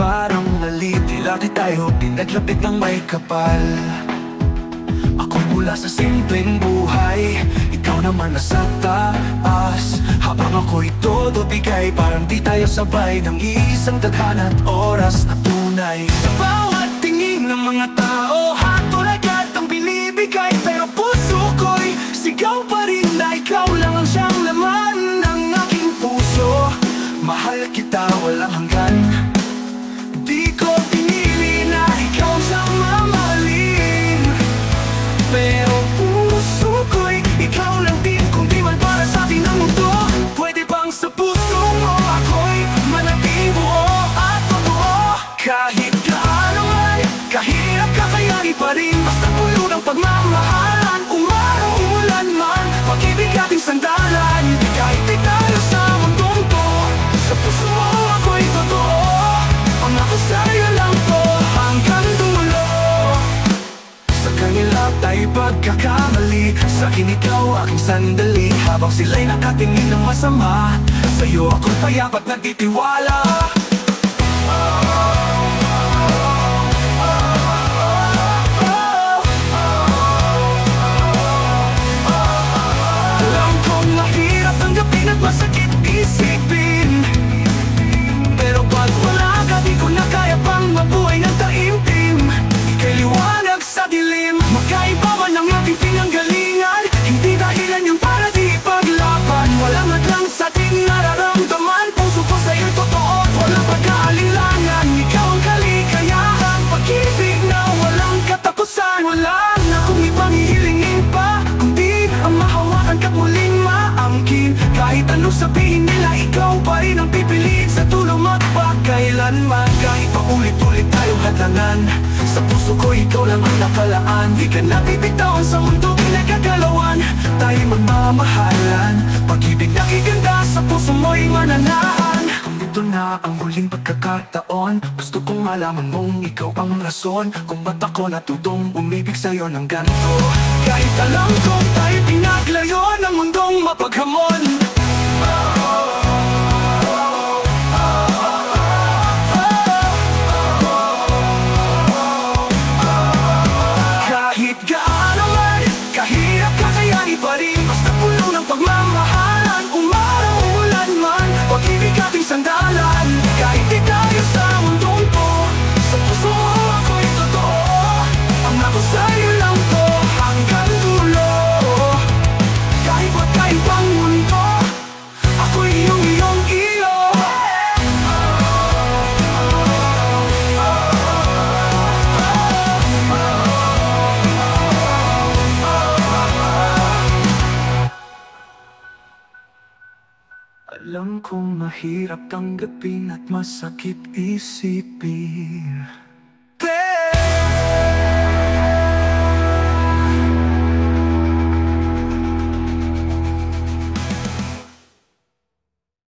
parang nalitila di tayo pinaglapit ng may kapal. Ako mula sa simpleng buhay, ikaw naman nasa taas. Habang ako'y todo bigay, parang di tayo sabay ng isang tadhana at oras na tunay. Sa bawat tingin ng mga tao, hatol agad ang binibigay. Pero puso ko'y sigaw pa rin na ikaw lang ang siyang laman ng aking puso. Mahal kita walang hanggan, di ko pinili na ikaw siyang mamahalin. Pero puso ko'y ikaw lang din, kung di man para sa atin ang mundo. Pwede bang sa puso mo ako'y manatili buo at totoo? Kahit gaano man, kahirap kakayanin pa rin, basta puno ng pagmamahalan. Umaraw, umulan man, pag-ibig ating sandalan. Hindi kahit di tayo sa mundong to, sa puso mo ako'y totoo. Pangako sa'yo lang to hanggang dulo. Sa kanila tayo'y pagkakamali, sa'kin ikaw aking sandali. Habang sila'y nakatingin ng masama, sa'yo ako'y payapat nagtitiwala. Alam kong mahirap tanggapin at masakit isipin, pero pag wala ka di ko na kaya pang mabuhay ng taimtim. Ika'y liwanag sa dilim, magkaiba man ang ating pinanggalingan. Hindi dahilan yung para di ipaglaban, walang hadlang sa ating nararamdaman. Puso ko sa'yo'y totoo at walang pag-aalinlangan. Ikaw ang kaligayahan, pag-ibig na walang katapusan. Wala na kung ibang hihilingin pa, kundi ang mahawakan ka't muling maangkin. Kahit anong sabihin nila, ikaw pa rin ang pipiliin sa tulong at pagkailanman. Kahit paulit-ulit tayong hadlangan, sa puso ko ikaw lang ang nakalaan. Di ka na bibitawan sa mundo pinagkagalawan, tayo'y magmamahalan. Pag-ibig na giganda sa puso mo'y mananahan. Kung ito na ang huling pagkakataon, gusto kong malaman mong ikaw ang rason kung ba't ako natutong umibig sa'yo ng ganito. Kahit alam kong tayo'y pinaglayo ng mundong mapaghamon. Kahit gaano man, kahirap kakayanin pa rin, basta puno ng pagmamahalan. Umaraw, umulan man, pag-ibig ating sandalan. Kahit di tayo sa mundong to, sa puso mo ako'y totoo. Ang ako sa'yo lang to hanggang dulo. Kahit magkaibang mundo, ako'y iyong iyo. Alam kong mahirap tanggapin at masakit isipin,